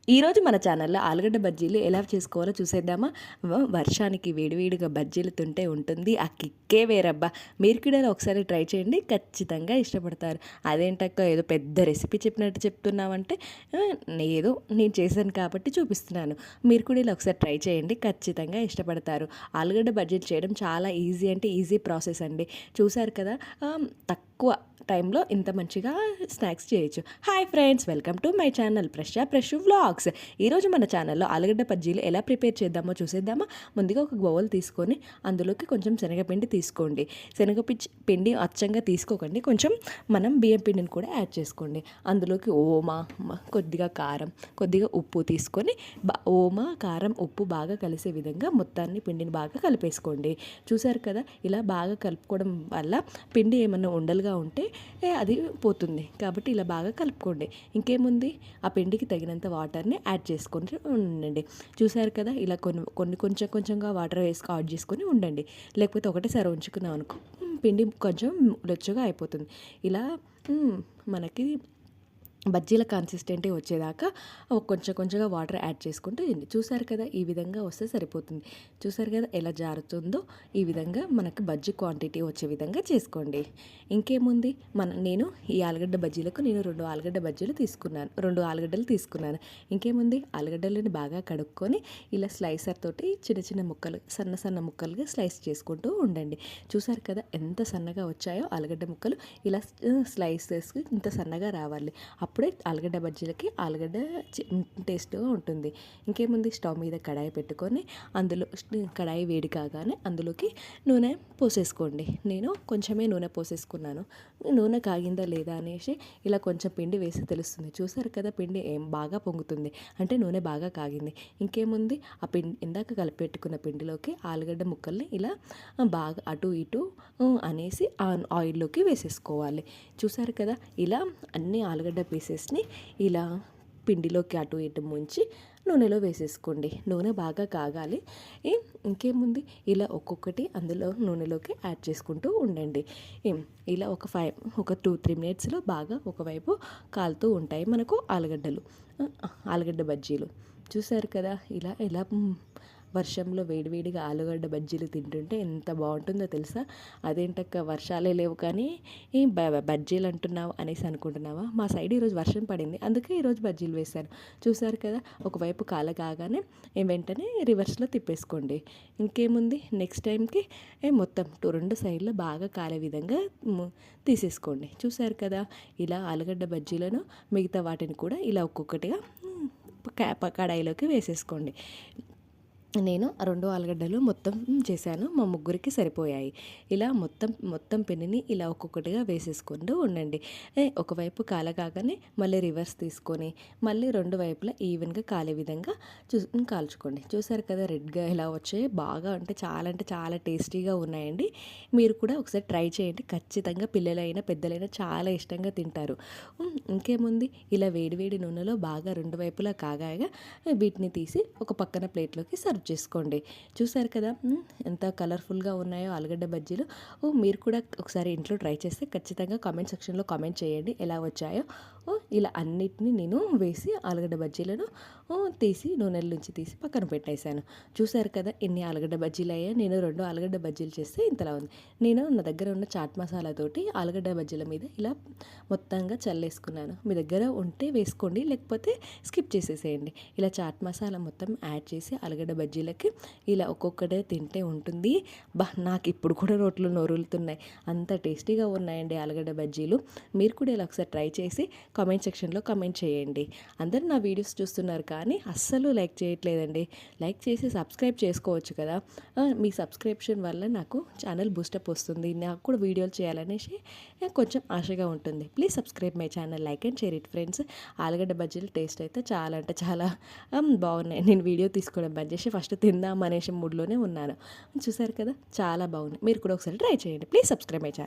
ఈరోజు మన ఛానల్లో ఆలుగడ్డ బజ్జీలు ఎలా చేసుకోవాలో చూసేద్దామా. వర్షానికి వేడివేడిగా బజ్జీలు తింటే ఉంటుంది ఆ కిక్కే వేరబ్బా. మీరు కూడా ఒకసారి ట్రై చేయండి, ఖచ్చితంగా ఇష్టపడతారు. అదేంటక్క ఏదో పెద్ద రెసిపీ చెప్పినట్టు చెప్తున్నామంటే, ఏదో నేను చేశాను కాబట్టి చూపిస్తున్నాను. మీరు కూడా ఇలా ఒకసారి ట్రై చేయండి, ఖచ్చితంగా ఇష్టపడతారు. ఆలుగడ్డ బజ్జీలు చేయడం చాలా ఈజీ, అంటే ఈజీ ప్రాసెస్ అండి. చూసారు కదా, తక్కువ టైంలో ఇంత మంచిగా స్నాక్స్ చేయొచ్చు. Hi friends, welcome to my channel fresh vlogs. ఈరోజు మన ఛానల్లో ఆలుగడ్డ బజ్జీలు ఎలా ప్రిపేర్ చేద్దామో చూసేద్దామా. ముందుగా ఒక బౌల్ తీసుకొని అందులోకి కొంచెం శనగపిండి తీసుకోండి. పిండి అచ్చంగా తీసుకోకండి, కొంచెం మనం బియ్యం పిండిని కూడా యాడ్ చేసుకోండి. అందులోకి ఓమా, కొద్దిగా కారం, కొద్దిగా ఉప్పు తీసుకొని ఓమా, కారం, ఉప్పు బాగా కలిసే విధంగా మొత్తాన్ని పిండిని బాగా కలిపేసుకోండి. చూసారు కదా, ఇలా బాగా కలుపుకోవడం వల్ల పిండి ఏమన్నా ఉండలుగా ఉంటే అది పోతుంది. కాబట్టి ఇలా బాగా కలుపుకోండి. ఇంకేముంది, ఆ పిండికి తగినంత వాటర్ని యాడ్ చేసుకొని ఉండండి. చూసారు కదా, ఇలా కొంచెంగా వాటర్ యాడ్ చేసుకొని ఉండండి. లేకపోతే ఒకటేసారి ఉంచుకున్నాం అనుకో, పిండి కొంచెం రొచ్చుగా అయిపోతుంది. ఇలా మనకి బజ్జీల కన్సిస్టెంటీ వచ్చేదాకా కొంచెంగా వాటర్ యాడ్ చేసుకుంటూ చూసారు కదా, ఈ విధంగా వస్తే సరిపోతుంది. చూసారు కదా ఎలా జారుతుందో, ఈ విధంగా మనకి బజ్జీ క్వాంటిటీ వచ్చే విధంగా చేసుకోండి. ఇంకేముంది, నేను ఈ ఆలుగడ్డ బజ్జీలకు నేను 2 ఆలుగడ్డలు తీసుకున్నాను. ఇంకేముంది, ఆలుగడ్డలని బాగా కడుక్కొని ఇలా స్లైసర్ తోటి చిన్న ముక్కలు, సన్న ముక్కలుగా స్లైస్ చేసుకుంటూ ఉండండి. చూసారు కదా ఎంత సన్నగా వచ్చాయో ఆలుగడ్డ ముక్కలు. ఇలా స్లైసెస్ ఇంత సన్నగా రావాలి, అప్పుడే ఆలుగడ్డ బజ్జీలకి ఆలుగడ్డ టేస్ట్గా ఉంటుంది. ఇంకేముంది, స్టవ్ మీద కడాయి పెట్టుకొని అందులో కడాయి వేడి కాగానే అందులోకి నూనె పోసేసుకోండి. నేను కొంచెమే నూనె పోసేసుకున్నాను. నూనె కాగిందా లేదా అనేసి ఇలా కొంచెం పిండి వేసి తెలుస్తుంది. చూసారు కదా, పిండి బాగా పొంగుతుంది అంటే నూనె బాగా కాగింది. ఇంకేముంది, ఆ పిండి ఇందాక కలిపెట్టుకున్న పిండిలోకి ఆలుగడ్డ ముక్కల్ని ఇలా బాగా అటు ఇటు అనేసి ఆయిల్లోకి వేసేసుకోవాలి. చూసారు కదా, ఇలా అన్ని ఆలుగడ్డ పీసెస్ని ఇలా పిండిలోకి అటు ఇటు ముంచి నూనెలో వేసేసుకోండి. నూనె బాగా కాగాలి. ఇంకేముంది, ఇలా ఒక్కొక్కటి అందులో నూనెలోకి యాడ్ చేసుకుంటూ ఉండండి. ఇలా ఒక 2-3 మినిట్స్లో బాగా ఒకవైపు కాలుతూ ఉంటాయి మనకు ఆలుగడ్డ బజ్జీలు. చూసారు కదా, ఇలా వర్షంలో వేడివేడిగా ఆలుగడ్డ బజ్జీలు తింటుంటే ఎంత బాగుంటుందో తెలుసా. అదేంటక్క వర్షాలే లేవు కానీ బజ్జీలు అంటున్నావు అనేసి అనుకుంటున్నావా? మా సైడ్ ఈరోజు వర్షం పడింది, అందుకే ఈరోజు బజ్జీలు వేశాను. చూసారు కదా, ఒకవైపు కాగానే వెంటనే రివర్స్లో తిప్పేసుకోండి. ఇంకేముంది, నెక్స్ట్ టైంకి మొత్తం 2 సైడ్లు బాగా కాలే విధంగా తీసేసుకోండి. చూసారు కదా, ఇలా ఆలుగడ్డ బజ్జీలను మిగతా వాటిని కూడా ఇలా ఒక్కొక్కటిగా కడాయిలోకి వేసేసుకోండి. నేను 2 ఆలుగడ్డలు మొత్తం చేశాను, మా ముగ్గురికి సరిపోయాయి. ఇలా మొత్తం పిండిని ఇలా ఒక్కొక్కటిగా వేసేసుకుంటూ ఉండండి. ఒకవైపు కాగానే మళ్ళీ రివర్స్ తీసుకొని మళ్ళీ 2 వైపులా ఈవెన్గా కాలే విధంగా కాల్చుకోండి. చూసారు కదా, రెడ్గా ఎలా వచ్చాయి, బాగా అంటే చాలా టేస్టీగా ఉన్నాయండి. మీరు కూడా ఒకసారి ట్రై చేయండి, ఖచ్చితంగా పిల్లలైనా పెద్దలైనా చాలా ఇష్టంగా తింటారు. ఇంకేముంది, ఇలా వేడివేడి నూనెలో బాగా 2 వైపులా కాగాగా వీటిని తీసి ఒక పక్కన ప్లేట్లోకి సర్వ్ చేసుకోండి. చూసారు కదా ఎంత కలర్ఫుల్గా ఉన్నాయో ఆలుగడ్డ బజ్జీలు. మీరు కూడా ఒకసారి ఇంట్లో ట్రై చేస్తే ఖచ్చితంగా కామెంట్ సెక్షన్లో కామెంట్ చేయండి ఎలా వచ్చాయో. ఇలా అన్నిటిని నేను వేసి ఆలుగడ్డ బజ్జీలను నూనెల నుంచి తీసి పక్కన పెట్టేశాను. చూసారు కదా ఎన్ని ఆలుగడ్డ బజ్జీలు అయ్యాయి. నేను 2 ఆలుగడ్డ బజ్జీలు చేస్తే ఇంతలా ఉంది. నేను నా దగ్గర ఉన్న చాట్ మసాలాతోటి ఆలుగడ్డ బజ్జీల మీద ఇలా మొత్తంగా చల్లేసుకున్నాను. మీ దగ్గర ఉంటే వేసుకోండి, లేకపోతే స్కిప్ చేసేసేయండి. ఇలా చాట్ మసాలా మొత్తం యాడ్ చేసి ఆలుగడ్డ బజ్జీలకి ఇలా ఒక్కొక్కటే తింటే ఉంటుంది. నాకు ఇప్పుడు కూడా రోట్లు నోరులుతున్నాయి, అంత టేస్టీగా ఉన్నాయండి ఆలుగడ్డ బజ్జీలు. మీరు కూడా ఇలా ఒకసారి ట్రై చేసి కామెంట్ సెక్షన్లో కామెంట్ చేయండి. అందరూ నా వీడియోస్ చూస్తున్నారు కానీ అస్సలు లైక్ చేయట్లేదండి. లైక్ చేసి సబ్స్క్రైబ్ చేసుకోవచ్చు కదా. మీ సబ్స్క్రిప్షన్ వల్ల నాకు ఛానల్ బూస్టప్ వస్తుంది, నాకు కూడా వీడియోలు చేయాలనేసి కొంచెం ఆశగా ఉంటుంది. Please subscribe my channel, like and share it friends. ఆలుగడ్డ బజ్జీలు టేస్ట్ అయితే చాలా అంటే చాలా బాగున్నాయి. నేను వీడియో తీసుకోవడం బంద్ చేసి ఫస్ట్ తిందాం అనేసి మూడ్లోనే ఉన్నాను. చూసారు కదా, చాలా బాగుంది. మీరు కూడా ఒకసారి ట్రై చేయండి. Please subscribe my channel.